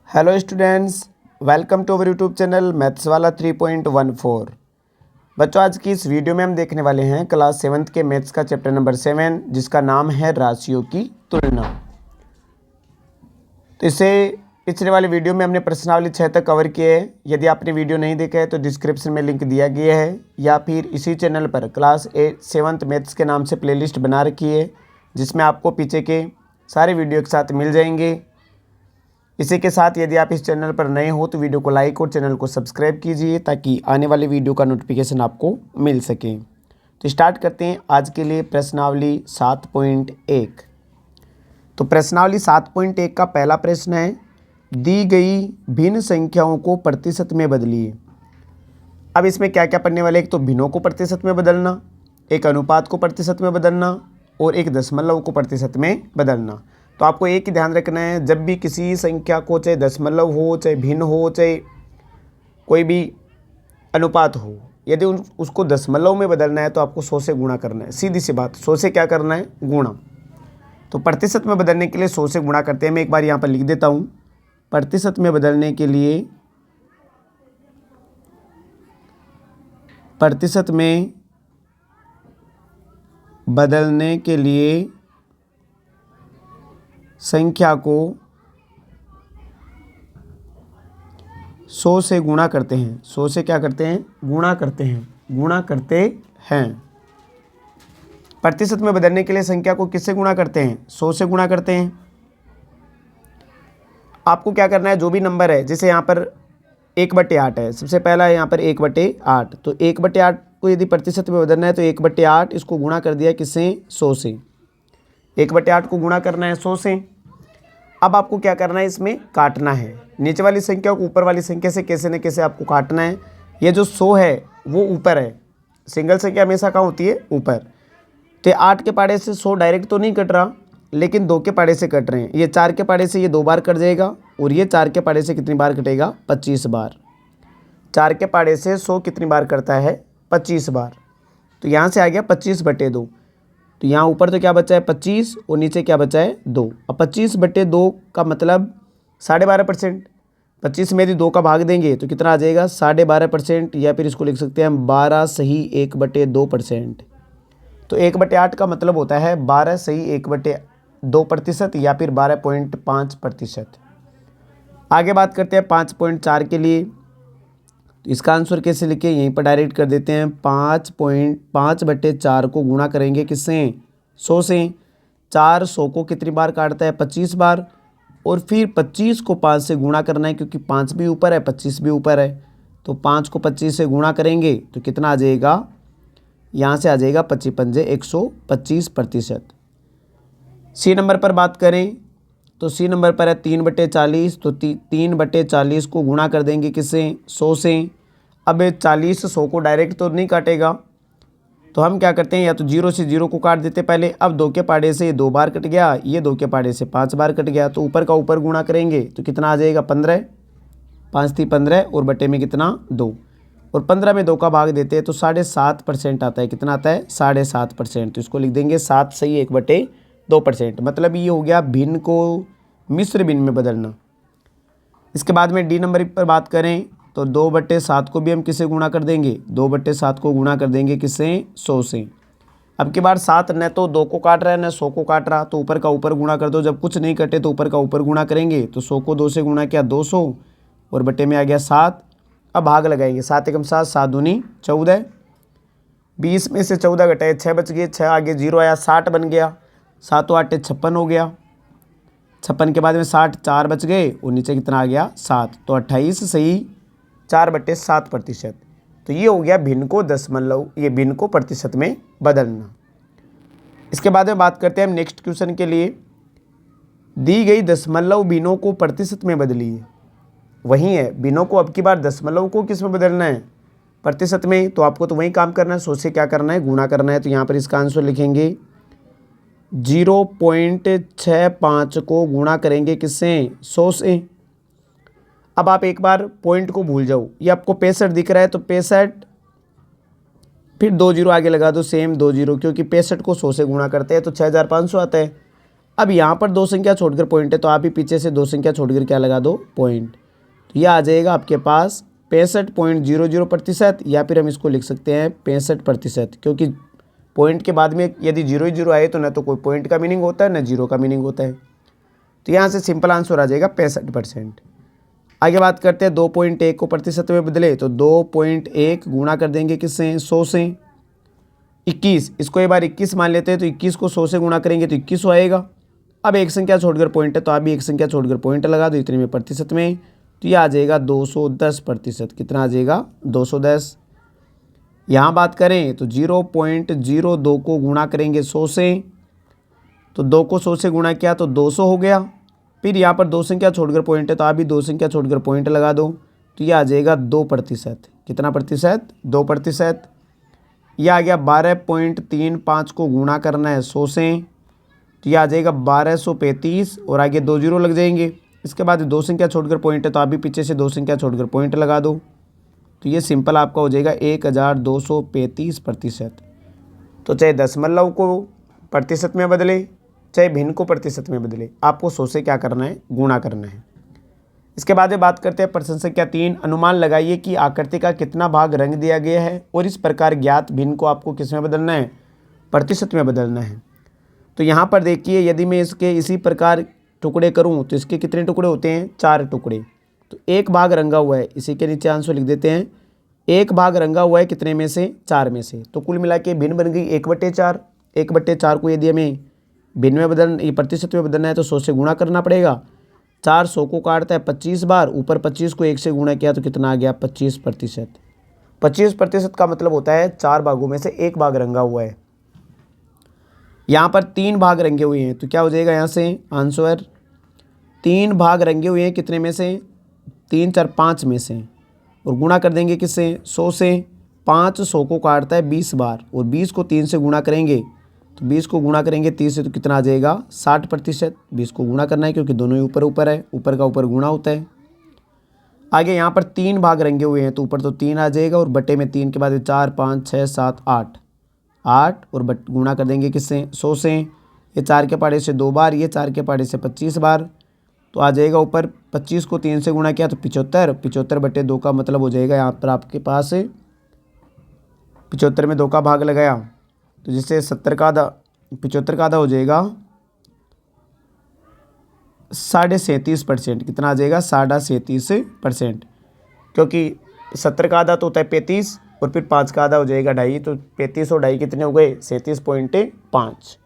Hello students, welcome to our YouTube channel maths वाला 3.14। बच्चों, आज की इस वीडियो में हम देखने वाले हैं क्लास 7th के मैथ्स का चैप्टर नंबर 7, जिसका नाम है राशियों की तुलना। तो इसे पिछले वाले वीडियो में हमने प्रश्नावली 6 तक कवर किए है। यदि आपने वीडियो नहीं देखा है तो डिस्क्रिप्शन में लिंक दिया गया है, या फिर इसी चैनल पर क्लास 7th मैथ्स के नाम से प्लेलिस्ट बना रखी है, जिसमें आपको पीछे के सारे वीडियो के साथ मिल जाएंगे। इसी के साथ यदि आप इस चैनल पर नए हो तो वीडियो को लाइक और चैनल को सब्सक्राइब कीजिए, ताकि आने वाले वीडियो का नोटिफिकेशन आपको मिल सके। तो स्टार्ट करते हैं आज के लिए प्रश्नावली 7.1। तो प्रश्नावली 7.1 का पहला प्रश्न है, दी गई भिन्न संख्याओं को प्रतिशत में बदलिए। अब इसमें क्या क्या पढ़ने वाले, एक तो भिन्नों को प्रतिशत में बदलना, एक अनुपात को प्रतिशत में बदलना और एक दशमलव को प्रतिशत में बदलना। तो आपको एक ही ध्यान रखना है, जब भी किसी संख्या को, चाहे दशमलव हो, चाहे भिन्न हो, चाहे कोई भी अनुपात हो, यदि उसको दशमलव में बदलना है तो आपको 100 से गुणा करना है। सीधी सी बात, 100 से क्या करना है, गुणा। तो प्रतिशत में बदलने के लिए 100 से गुणा करते हैं। मैं एक बार यहाँ पर लिख देता हूँ, प्रतिशत में बदलने के लिए, प्रतिशत में बदलने के लिए संख्या को 100 से गुणा करते हैं। 100 से क्या करते हैं, गुणा करते हैं, गुणा करते हैं। प्रतिशत में बदलने के लिए संख्या को किससे गुणा करते हैं, 100 से गुणा करते हैं। आपको क्या करना है, जो भी नंबर है, जैसे यहाँ पर 1/8 है, सबसे पहला है यहाँ पर 1/8। तो 1/8 को यदि प्रतिशत में बदलना है तो 1/8 इसको गुणा कर दिया किससे, 100 से। 1/8 को गुणा करना है 100 से। अब आपको क्या करना है, इसमें काटना है। नीचे वाली संख्या को ऊपर वाली संख्या से कैसे न कैसे आपको काटना है। ये जो 100 है वो ऊपर है, सिंगल संख्या हमेशा कहाँ होती है, ऊपर। तो 8 के पाड़े से 100 डायरेक्ट तो नहीं कट रहा, लेकिन 2 के पाड़े से कट रहे हैं। ये 4 के पाड़े से ये 2 बार कट जाएगा, और ये 4 के पाड़े से कितनी बार कटेगा, 25 बार। 4 के पाड़े से 100 कितनी बार करता है, 25 बार। तो यहाँ से आ गया 25/2। तो यहाँ ऊपर तो क्या बचा है, 25, और नीचे क्या बचा है, 2। अब 25/2 का मतलब 12.5%। 25 में यदि 2 का भाग देंगे तो कितना आ जाएगा, 12.5%, या फिर इसको लिख सकते हैं हम 12 सही 1/2%। तो 1/8 का मतलब होता है 12 सही 1/2%, या फिर 12.5%। आगे बात करते हैं 5.4 के लिए। तो इसका आंसर कैसे लिखे, यहीं पर डायरेक्ट कर देते हैं। 5/4 को गुणा करेंगे किससे, 100 से। 4 100 को कितनी बार काटता है, 25 बार। और फिर 25 को 5 से गुणा करना है, क्योंकि 5 भी ऊपर है, 25 भी ऊपर है। तो 5 को 25 से गुणा करेंगे तो कितना आ जाएगा, यहाँ से आ जाएगा 25×5 125%। सी नंबर पर बात करें तो सी नंबर पर है 3/40। तो 3/40 को गुणा कर देंगे किससे, 100 से। अब 40 100 को डायरेक्ट तो नहीं काटेगा, तो हम क्या करते हैं, या तो 0 से 0 को काट देते पहले। अब 2 के पाड़े से ये 2 बार कट गया, ये 2 के पाड़े से 5 बार कट गया। तो ऊपर का ऊपर गुणा करेंगे तो कितना आ जाएगा, 15। 5 थी 15, और बटे में कितना, 2। और 15 में 2 का भाग देते हैं तो 7.5% आता है। कितना आता है, 7.5%। तो इसको लिख देंगे 7 सही 1/2%। मतलब ये हो गया भिन्न को मिश्र भिन्न में बदलना। इसके बाद में डी नंबर पर बात करें तो 2/7 को भी हम किससे गुणा कर देंगे, 2/7 को गुणा कर देंगे किससे, 100 से। अब की बार 7 न तो 2 को काट रहा है, न 100 को काट रहा, तो ऊपर का ऊपर गुणा कर दो। जब कुछ नहीं कटे तो ऊपर का ऊपर गुणा करेंगे। तो 100 को 2 से गुणा किया, 200, और बटे में आ गया 7। अब भाग लगाएंगे, 7 एकम 7, 7 दूनी 14। 20 में से 14 घटाए 6 बच गए, 6 आगे 0 आया, 60 बन गया। 7 8 56 हो गया। 56 के बाद में 60, 4 बच गए, और नीचे कितना आ गया, 7। तो 28 सही 4/7%। तो ये हो गया भिन्न को दशमलव, ये भिन्न को प्रतिशत में बदलना। इसके बाद में बात करते हैं हम नेक्स्ट क्वेश्चन के लिए। दी गई दशमलव भिन्नों को प्रतिशत में बदलिए। वही है, भिन्नों को अब की बार दशमलव को किस में बदलना है, प्रतिशत में। तो आपको तो वही काम करना है, 100 से क्या करना है, गुणा करना है। तो यहाँ पर इसका आंसर लिखेंगे 0.65 को गुणा करेंगे किससे, 100 से। अब आप एक बार पॉइंट को भूल जाओ, ये आपको 65 दिख रहा है तो 65, फिर 2 0 आगे लगा दो, सेम 2 0, क्योंकि 65 को 100 से गुणा करते हैं तो 6500 आता है। अब यहाँ पर 2 संख्या छोड़कर पॉइंट है, तो आप भी पीछे से 2 संख्या छोड़कर क्या लगा दो, पॉइंट। तो यह आ जाएगा आपके पास 65.00%, या फिर हम इसको लिख सकते हैं 65%, क्योंकि पॉइंट के बाद में यदि 0 ही 0 आए तो ना तो कोई पॉइंट का मीनिंग होता है ना जीरो का मीनिंग होता है। तो यहाँ से सिंपल आंसर आ जाएगा 65%। आगे बात करते हैं 2.1 को प्रतिशत में बदले, तो 2.1 गुणा कर देंगे किससे, 100 से। 21, इसको एक बार 21 मान लेते हैं, तो 21 को 100 से गुणा करेंगे तो 2100 आएगा। अब एक संख्या छोड़कर पॉइंट है, तो आप भी एक संख्या छोड़कर पॉइंट लगा दो इतने में प्रतिशत में, तो ये आ जाएगा 210%। कितना आ जाएगा, 210। यहाँ बात करें तो 0.02 को गुणा करेंगे 100 से, तो 2 को 100 से गुणा किया तो 200 हो गया। फिर यहाँ पर 2 संख्या छोड़कर पॉइंट है, तो आप भी 2 संख्या छोड़कर पॉइंट लगा दो, तो ये आ जाएगा 2%। कितना प्रतिशत, 2%। यह आ गया 12.35 को गुणा करना है 100 से, तो यह आ जाएगा 1235 और आगे 2 जीरो लग जाएंगे। इसके बाद 2 संख्या छोड़कर पॉइंट है, तो आप भी पीछे से 2 संख्या छोड़कर पॉइंट लगा दो, तो ये सिंपल आपका हो जाएगा 1235%। तो चाहे दशमलव को प्रतिशत में बदले, चाहे भिन्न को प्रतिशत में बदले, आपको 100 से क्या करना है, गुणा करना है। इसके बाद बात करते हैं प्रश्न संख्या 3। अनुमान लगाइए कि आकृति का कितना भाग रंग दिया गया है और इस प्रकार ज्ञात भिन्न को आपको किस में बदलना है, प्रतिशत में बदलना है। तो यहाँ पर देखिए, यदि मैं इसके इसी प्रकार टुकड़े करूँ तो इसके कितने टुकड़े होते हैं, 4 टुकड़े। तो एक भाग रंगा हुआ है, इसी के नीचे आंसर लिख देते हैं। एक भाग रंगा हुआ है कितने में से, 4 में से। तो कुल मिला के भिन्न बन गई 1/4। 1/4 को यदि हमें भिन्न में बदलना, प्रतिशत में बदलना है तो 100 से गुणा करना पड़ेगा। 4 100 को काटता है 25 बार, ऊपर 25 को 1 से गुणा किया तो कितना आ गया, 25%। 25% का मतलब होता है 4 भागों में से 1 भाग रंगा हुआ है। यहाँ पर 3 भाग रंगे हुए हैं, तो क्या हो जाएगा यहाँ से आंसर, 3 भाग रंगे हुए हैं कितने में से, 3 4 5 में से, और गुणा कर देंगे किससे, 100 से। 5 100 को काटता है 20 बार, और 20 को 3 से गुणा करेंगे, तो 20 को गुणा करेंगे 30 से, तो कितना आ जाएगा, 60%। 20 को गुणा करना है क्योंकि दोनों ही ऊपर ऊपर है, ऊपर का ऊपर गुणा होता है। आगे यहाँ पर 3 भाग रंगे हुए हैं, तो ऊपर तो 3 आ जाएगा, और बटे में 3 के बाद 4 5 6 7 8 8, और गुणा कर देंगे किससे, 100 से। ये 4 के पाड़े से 2 बार, ये 4 के पाड़े से 25 बार, तो आ जाएगा ऊपर 25 को 3 से गुणा किया तो 75। 75/2 का मतलब हो जाएगा यहाँ पर आपके पास 75 में 2 का भाग लगाया, तो जिससे 70 का आधा, 75 का आधा हो जाएगा 37.5%। कितना आ जाएगा, 37.5%, क्योंकि 70 का आधा तो होता है 35, और फिर 5 का आधा हो जाएगा 2.5, तो 35 और 2.5 कितने हो गए, 37.5।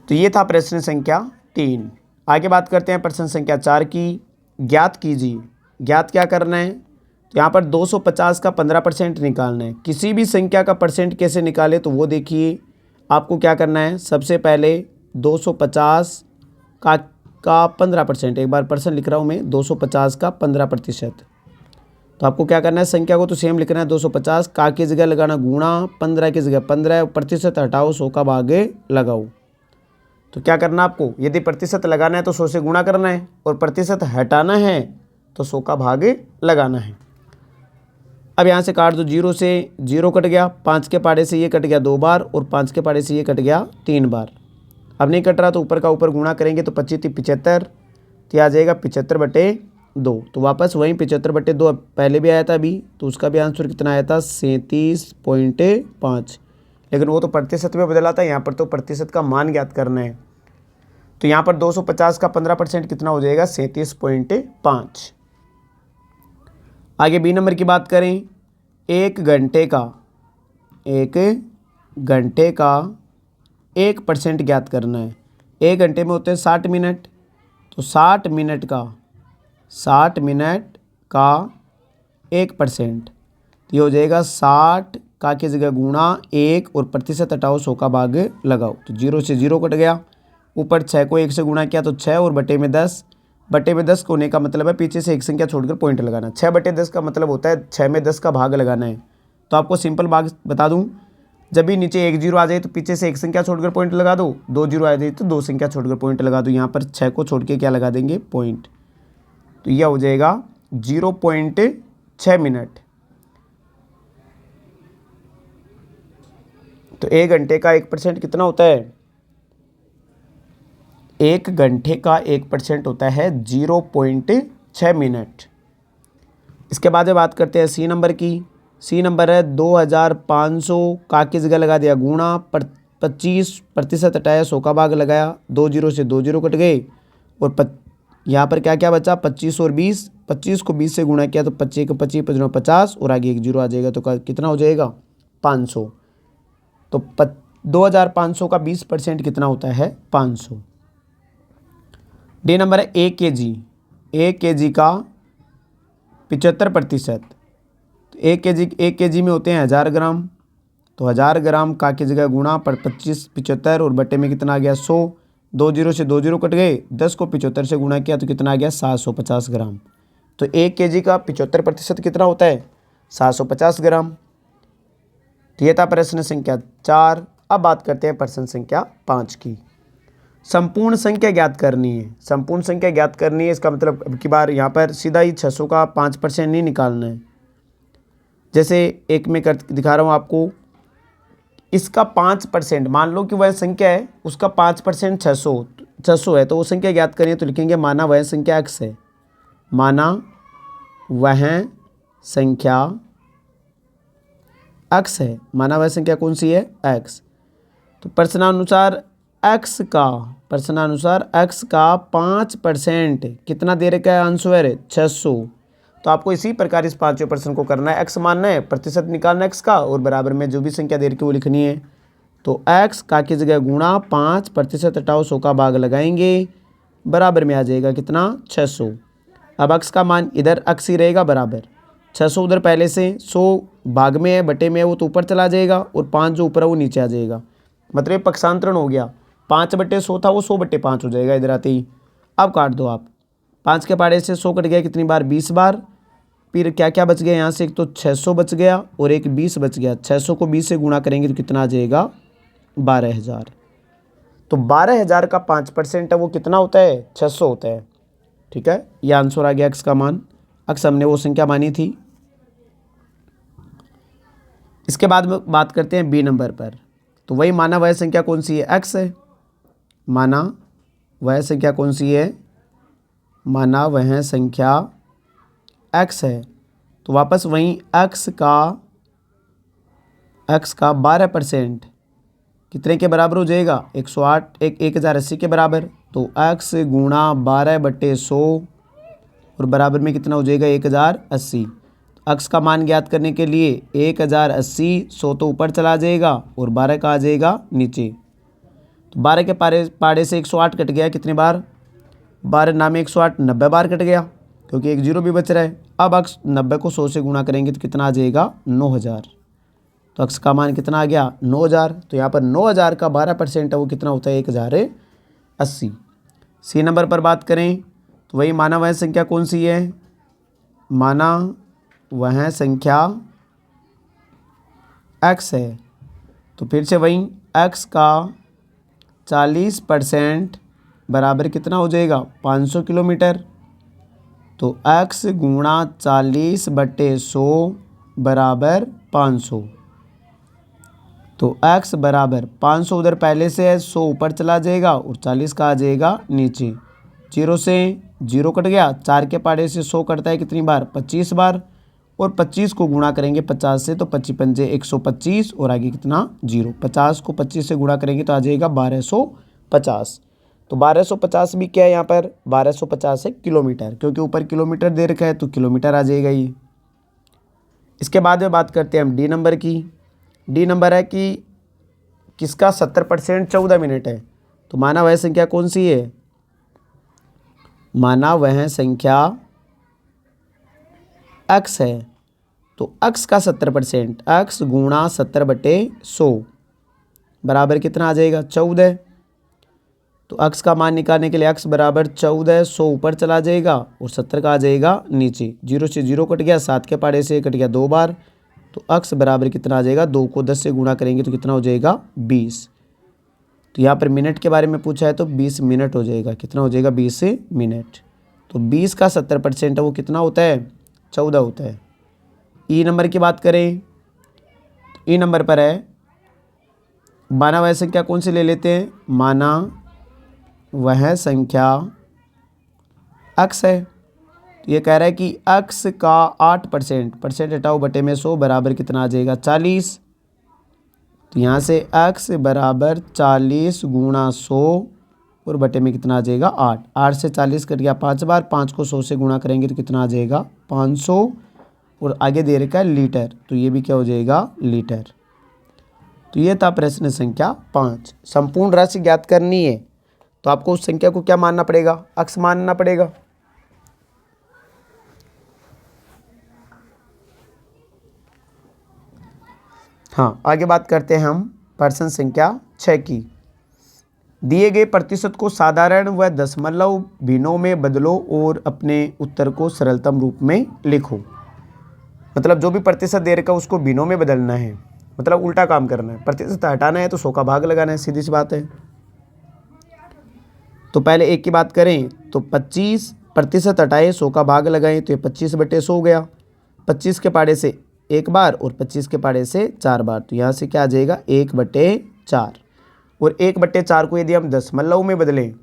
तो ये था प्रश्न संख्या 3। आगे बात करते हैं प्रश्न संख्या 4 की। ज्ञात कीजिए, ज्ञात क्या करना है, तो यहाँ पर 250 का 15% निकालना है। किसी भी संख्या का परसेंट कैसे निकाले, तो वो देखिए आपको क्या करना है। सबसे पहले 250 का 15%, एक बार परसेंट लिख रहा हूँ मैं, 250 का 15%। तो आपको क्या करना है, संख्या को तो सेम लिखना है, 250 का की जगह लगाना गुणा, 15 की जगह 15, प्रतिशत हटाओ, 100 का भाग लगाओ। तो क्या करना आपको, यदि प्रतिशत लगाना है तो 100 से गुणा करना है, और प्रतिशत हटाना है तो 100 का भाग लगाना है। अब यहाँ से काट दो, 0 से 0 कट गया, 5 के पाड़े से ये कट गया 2 बार, और 5 के पाड़े से ये कट गया 3 बार। अब नहीं कट रहा तो ऊपर का ऊपर गुणा करेंगे, तो 25 75, तो आ जाएगा 75/2। तो वापस वहीं 75/2 पहले भी आया था अभी, तो उसका भी आंसर कितना आया था, 37.5। लेकिन वो तो प्रतिशत में बदला था, यहाँ पर तो प्रतिशत का मान ज्ञात करना है। तो यहाँ पर 250 का 15% कितना हो जाएगा, 37.5। आगे बी नंबर की बात करें। 1 घंटे का 1% ज्ञात करना है। 1 घंटे में होते हैं 60 मिनट, तो 60 मिनट का 1%, तो ये हो जाएगा 60 का की जगह गुणा 1, और प्रतिशत हटाओ, 100 का भाग लगाओ। तो 0 से 0 कट गया, ऊपर 6 को 1 से गुणा किया तो 6, और बटे में 10। बटे में 10 होने का मतलब है पीछे से एक संख्या छोड़कर पॉइंट लगाना। 6/10 का मतलब होता है 6 में 10 का भाग लगाना है। तो आपको सिंपल भाग बता दूं, जब भी नीचे 1 0 आ जाए तो पीछे से एक संख्या छोड़कर पॉइंट लगा दो, 2 0 आ जाए तो 2 संख्या छोड़कर पॉइंट लगा दो। यहाँ पर 6 को छोड़ के क्या लगा देंगे, पॉइंट। तो यह हो जाएगा 0.6 मिनट। तो 1 घंटे का 1% कितना होता है, 1 घंटे का 1% होता है 0.6 मिनट। इसके बाद में बात करते हैं सी नंबर की। सी नंबर है 2500 का की जगह लगा दिया गुणा, पर 25% हटाया, 100 का भाग लगाया, 2 जीरो से 2 जीरो कट गए और यहाँ पर क्या क्या बचा, 25 और 20, 25 को 20 से गुणा किया तो 25 को 25, 55 50 और आगे 1 जीरो आ जाएगा तो कितना हो जाएगा 500। तो 2500 का 20% कितना होता है 500। डी नंबर है 1 केजी का 75%। तो 1 केजी में होते हैं 1000 ग्राम, तो 1000 ग्राम का की जगह गुणा पर 25 75 और बटे में कितना आ गया 100, 2 जीरो से 2 जीरो कट गए, 10 को 75 से गुणा किया तो कितना आ गया 750 ग्राम। तो 1 केजी का 75% कितना होता है 750 ग्राम। तो ये था प्रश्न संख्या 4। अब बात करते हैं प्रश्न संख्या 5 की। संपूर्ण संख्या ज्ञात करनी है। संपूर्ण संख्या ज्ञात करनी है, इसका मतलब अब की बार यहाँ पर सीधा ही 600 का 5% नहीं निकालना है। जैसे एक में कर दिखा रहा हूँ आपको, इसका 5%, मान लो कि वह संख्या है उसका 5% 600 है, तो वो संख्या ज्ञात करें तो लिखेंगे माना वह संख्या x है। माना वह संख्या x है। माना वह संख्या कौन सी है x। तो प्रश्नानुसार x का 5% कितना दे रखा है आंसर 600। तो आपको इसी प्रकार इस 5वें प्रश्न को करना है, x मानना है, प्रतिशत निकालना है x का और बराबर में जो भी संख्या दे रखी है वो लिखनी है। तो x का की जगह गुणा 5% हटाओ 100 का भाग लगाएंगे, बराबर में आ जाएगा कितना 600। अब x का मान इधर x ही रहेगा बराबर 600, उधर पहले से 100 भाग में है बटे में है वो तो ऊपर चला जाएगा और 5 जो ऊपर है वो नीचे आ जाएगा, मतलब पक्षांतरण हो गया। 5/100 था वो 100/5 हो जाएगा इधर आते ही। अब काट दो आप, 5 के पाड़े से 100 कट गया कितनी बार 20 बार। फिर क्या क्या बच गया यहाँ से, एक तो 600 बच गया और एक 20 बच गया। 600 को 20 से गुणा करेंगे तो कितना आ जाएगा 12000। तो 12000 का 5% है वो कितना होता है 600 होता है। ठीक है, यह आंसर आ गया x का मान। x हमने वो संख्या मानी थी। इसके बाद में बात करते हैं बी नंबर पर। तो वही माना वह संख्या कौन सी है x है। माना वह संख्या कौन सी है, माना वह संख्या x है। तो वापस वहीं x का 12% कितने के बराबर हो जाएगा 108 1080 के बराबर। तो x गुणा 12/100 और बराबर में कितना हो जाएगा 1080। x का मान ज्ञात करने के लिए 1080, 100 तो ऊपर चला जाएगा और 12 का आ जाएगा नीचे। तो 12 के पाड़े से 108 कट गया कितने बार, 12 नामे 108 90 बार कट गया क्योंकि एक जीरो भी बच रहा है। अब x 90 को 100 से गुणा करेंगे तो कितना आ जाएगा 9000। तो x का मान कितना आ गया 9000। तो यहाँ पर 9000 का 12% है वो कितना होता है 1080। सी नंबर पर बात करें तो वही माना वह संख्या कौन सी है, माना वह संख्या x है। तो फिर से वही x का 40% बराबर कितना हो जाएगा 500 किलोमीटर। तो x गुणा 40/100 बराबर 500। तो x बराबर 500 उधर पहले से है, 100 ऊपर चला जाएगा और 40 का आ जाएगा नीचे। 0 से 0 कट गया, 4 के पाड़े से 100 कटता है कितनी बार 25 बार और 25 को गुणा करेंगे 50 से तो 25 पंजे 125 और आगे कितना 0। 50 को 25 से गुणा करेंगे तो आ जाएगा 1250। तो 1250 भी क्या है यहाँ पर 1250 है किलोमीटर, क्योंकि ऊपर किलोमीटर दे रखा है तो किलोमीटर आ जाएगा ये। इसके बाद में बात करते हैं हम डी नंबर की। डी नंबर है कि किसका 70% 14 मिनट है। तो माना वह संख्या कौन सी है, माना वह संख्या x है। तो x का 70% x गुणा 70/100 बराबर कितना आ जाएगा 14। तो x का मान निकालने के लिए x बराबर 14, 100 ऊपर चला जाएगा और 70 का आ जाएगा नीचे। 0 से 0 कट गया, 7 के पाड़े से कट गया 2 बार। तो x बराबर कितना आ जाएगा 2 को 10 से गुणा करेंगे तो कितना हो जाएगा 20। तो यहाँ पर मिनट के बारे में पूछा है तो 20 मिनट हो जाएगा। कितना हो जाएगा 20 मिनट। तो 20 का 70% है वो कितना होता है 14 होता है। ई नंबर की बात करें तो ई नंबर पर है माना वह संख्या कौन सी ले लेते हैं, माना वह संख्या x है। तो ये कह रहा है कि x का 8%, परसेंट हटाओ बटे में 100 बराबर कितना आ जाएगा 40। तो यहाँ से x बराबर 40 गुणा 100 और बटे में कितना आ जाएगा 8। 8 से 40 कट गया 5 बार, 5 को 100 से गुणा करेंगे तो कितना आ जाएगा 500। और आगे दे रखा है लीटर, तो ये भी क्या हो जाएगा लीटर। तो ये था प्रश्न संख्या 5। संपूर्ण राशि ज्ञात करनी है तो आपको उस संख्या को क्या मानना पड़ेगा, x मानना पड़ेगा। हाँ, आगे बात करते हैं हम प्रश्न संख्या 6 की। दिए गए प्रतिशत को साधारण व दशमलव भिन्नों में बदलो और अपने उत्तर को सरलतम रूप में लिखो। मतलब जो भी प्रतिशत दे रखा है उसको भिन्नों में बदलना है, मतलब उल्टा काम करना है। प्रतिशत हटाना है तो 100 का भाग लगाना है, सीधी सी बात है। तो पहले एक की बात करें तो 25% हटाए 100 का भाग लगाएं तो ये 25/100 हो गया। 25 के पाड़े से एक बार और 25 के पाड़े से 4 बार, तो यहाँ से क्या आ जाएगा 1/4। और 1/4 को यदि हम दशमलव में बदलें,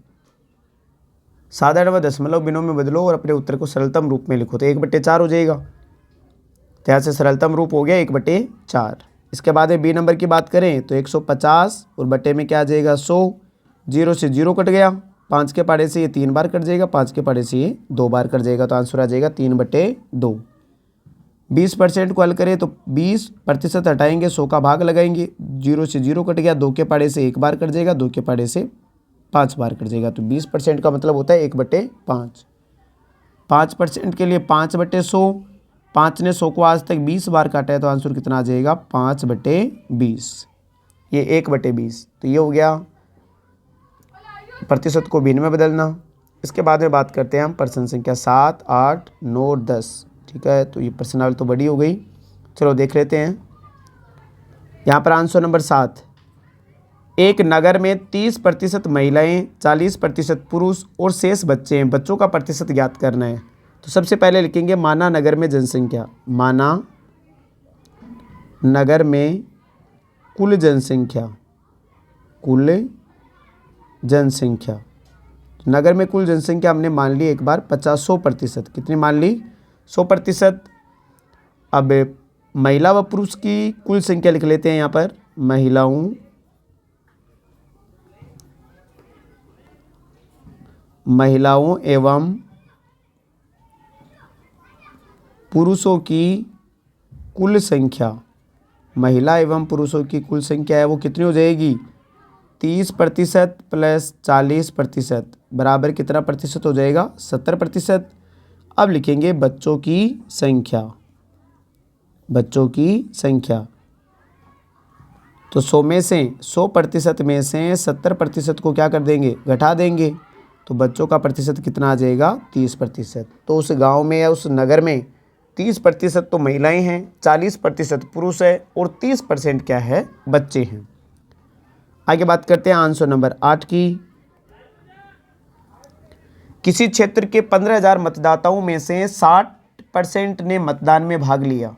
साधारण व दशमलव भिन्नों में बदलो और अपने उत्तर को सरलतम रूप में लिखो तो 1/4 हो जाएगा। तो यहाँ से सरलतम रूप हो गया 1/4। इसके बाद बी नंबर की बात करें तो 150 और बटे में क्या आ जाएगा 100। 0 से 0 कट गया, 5 के पाड़े से ये 3 बार कट जाएगा, 5 के पाड़े से ये 2 बार कट जाएगा, तो आंसर आ जाएगा 3/2। 20% को हल करें तो 20% हटाएंगे 100 का भाग लगाएंगे, 0 से 0 कट गया, 2 के पाड़े से 1 बार कट जाएगा, 2 के पाड़े से 5 बार कट जाएगा, तो 20% का मतलब होता है 1/5। 5% के लिए 5/100, 5 ने 100 को आज तक 20 बार काटा है तो आंसर कितना आ जाएगा 5/20। ये 1/20। तो ये हो गया प्रतिशत को भिन्न में बदलना। इसके बाद में बात करते हैं हम प्रश्न संख्या 7, 8, 9 और 10। ठीक है, तो ये प्रश्नावली तो बड़ी हो गई, चलो देख लेते हैं। यहाँ पर आंसर नंबर 7, एक नगर में 30% महिलाएं, 40% पुरुष और शेष बच्चे हैं। बच्चों का प्रतिशत ज्ञात करना है। तो सबसे पहले लिखेंगे माना नगर में जनसंख्या। माना नगर में कुल जनसंख्या, कुल जनसंख्या। नगर में कुल जनसंख्या हमने मान ली एक बार 100%। कितनी मान ली 100%। अब महिला व पुरुष की कुल संख्या लिख लेते हैं। यहाँ पर महिलाओं एवं पुरुषों की कुल संख्या, महिला एवं पुरुषों की कुल संख्या है वो कितनी हो जाएगी 30% प्लस 40% बराबर कितना प्रतिशत हो जाएगा 70%। अब लिखेंगे बच्चों की संख्या। बच्चों की संख्या तो 100 में से 100% में से 70% को क्या कर देंगे घटा देंगे, तो बच्चों का प्रतिशत कितना आ जाएगा 30%। तो उस गांव में या उस नगर में 30% तो महिलाएं हैं, 40% पुरुष है और 30% क्या है बच्चे हैं। आगे बात करते हैं आंसर नंबर 8 की। किसी क्षेत्र के 15,000 मतदाताओं में से 60% ने मतदान में भाग लिया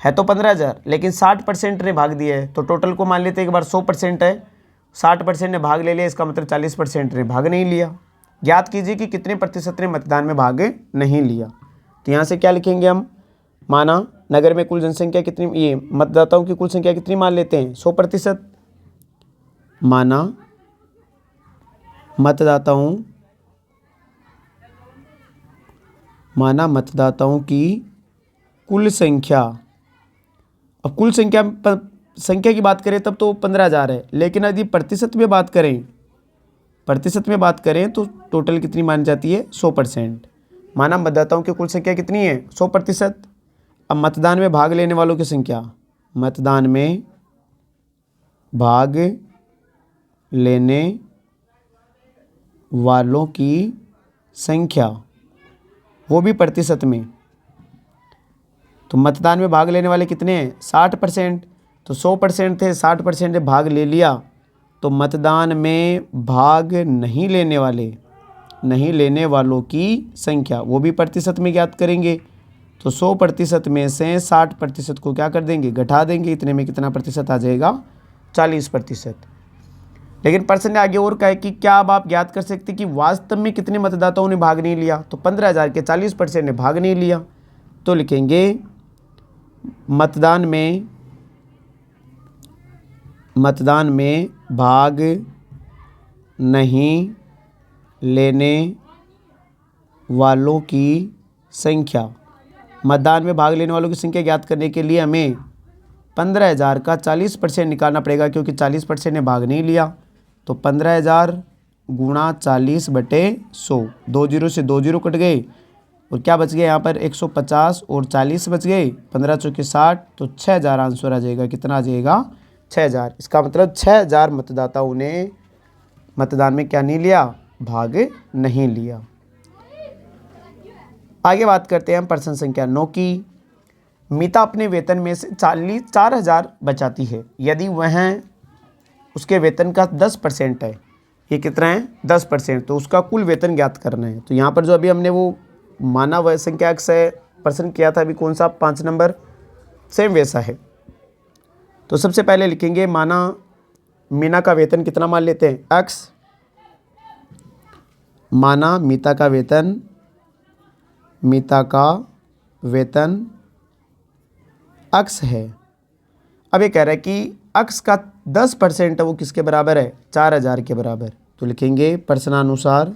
है, तो 15,000 लेकिन 60% ने भाग दिया है, तो टोटल को मान लेते हैं एक बार 100% है। 60% ने भाग ले लिया, इसका मतलब 40% ने भाग नहीं लिया। ज्ञात कीजिए कि कितने प्रतिशत ने मतदान में भाग नहीं लिया। तो यहाँ से क्या लिखेंगे हम, माना नगर में कुल जनसंख्या कितनी, ये मतदाताओं की कुल संख्या कितनी मान लेते हैं 100%। माना मतदाताओं की कुल संख्या। अब कुल संख्या की बात करें तब तो 15,000 है, लेकिन यदि प्रतिशत में बात करें तो टोटल कितनी मानी जाती है 100%। माना मतदाताओं की कुल संख्या कितनी है 100%। अब मतदान में भाग लेने वालों की संख्या, मतदान में भाग लेने वालों की संख्या वो भी प्रतिशत में। तो मतदान में भाग लेने वाले कितने हैं 60%, तो 100% थे, 60% ने भाग ले लिया, तो मतदान में भाग नहीं लेने वालों की संख्या वो भी प्रतिशत में ज्ञात करेंगे। तो 100% में से 60% को क्या कर देंगे घटा देंगे, इतने में कितना प्रतिशत आ जाएगा 40%। लेकिन प्रश्न ने आगे और कहा है कि क्या अब आप ज्ञात कर सकते कि वास्तव में कितने मतदाताओं ने भाग नहीं लिया। तो 15,000 के 40% ने भाग नहीं लिया। तो लिखेंगे मतदान में भाग नहीं लेने वालों की संख्या। मतदान में भाग लेने वालों की संख्या ज्ञात करने के लिए हमें 15,000 का 40% निकालना पड़ेगा, क्योंकि 40% ने भाग नहीं लिया। तो 15,000 गुणा 40/100, 2 जीरो से 2 जीरो कट गए और क्या बच गया यहाँ पर 150 और 40 बच गए, 15 चौके 60, तो 6,000 आंसर आ जाएगा। कितना आ जाएगा? 6,000। इसका मतलब 6,000 मतदाताओं ने मतदान में क्या नहीं लिया? भाग नहीं लिया। आगे बात करते हैं हम प्रश्न संख्या 9 की। मीता अपने वेतन में से 4,000 बचाती है। यदि वह उसके वेतन का 10% है, ये कितना है? 10%, तो उसका कुल वेतन ज्ञात करना है। तो यहाँ पर जो अभी हमने वो माना वह संख्या से प्रश्न किया था, अभी कौन सा 5 नंबर, सेम वैसा है। तो सबसे पहले लिखेंगे माना मीना का वेतन कितना मान लेते हैं? x। माना मीता का वेतन x है। अब ये कह रहा है कि x का 10% है, वो किसके बराबर है? 4,000 के बराबर। तो लिखेंगे प्रश्नानुसार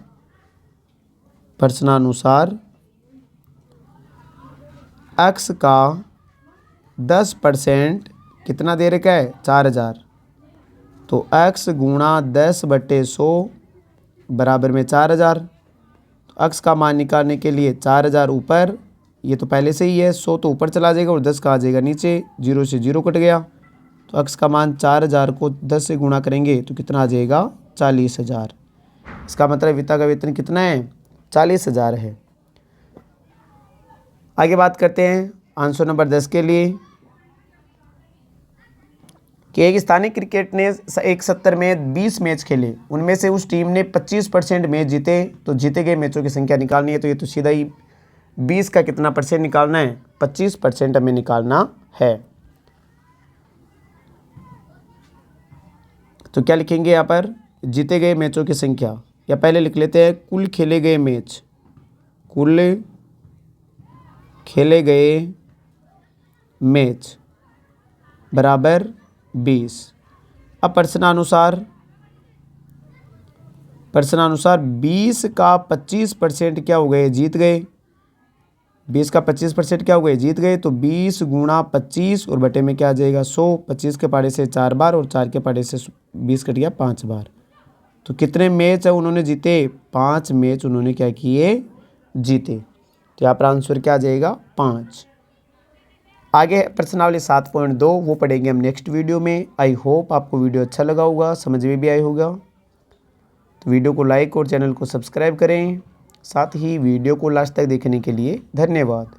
x का 10% कितना दे रखा है? 4,000। तो x गुणा 10/100 बराबर में 4,000। तो x का मान निकालने के लिए 4,000 ऊपर, ये तो पहले से ही है, 100 तो ऊपर चला जाएगा और 10 का आ जाएगा नीचे, 0 से 0 कट गया। तो x का मान 4,000 को 10 से गुणा करेंगे तो कितना आ जाएगा? 40,000। इसका मतलब मीता का वेतन कितना है? 40,000 है। आगे बात करते हैं आंसर नंबर 10 के लिए कि एक स्थानीय क्रिकेट ने एक 70 में 20 मैच खेले, उनमें से उस टीम ने 25% मैच जीते, तो जीते गए मैचों की संख्या निकालनी है। तो ये तो सीधा ही 20 का कितना परसेंट निकालना है? 25% हमें निकालना है। तो क्या लिखेंगे यहाँ पर? जीते गए मैचों की संख्या, या पहले लिख लेते हैं कुल खेले गए मैच, कुल खेले गए मैच बराबर 20। अब प्रश्नानुसार 20 का 25% क्या हो गए? जीत गए। 20 का 25% क्या हो गए? जीत गए। तो 20 गुणा 25 और बटे में क्या आ जाएगा? 100। 25 के पाड़े से 4 बार और 4 के पाड़े से 20 कट गया 5 बार। तो कितने मैच है उन्होंने जीते? 5 मैच उन्होंने क्या किए? जीते। तो यहाँ पर आंसर क्या आ जाएगा? 5। आगे प्रश्नावली 7.2 वो पढ़ेंगे हम नेक्स्ट वीडियो में। आई होप आपको वीडियो अच्छा लगा होगा, समझ में भी आया होगा। तो वीडियो को लाइक और चैनल को सब्सक्राइब करें। साथ ही वीडियो को लास्ट तक देखने के लिए धन्यवाद।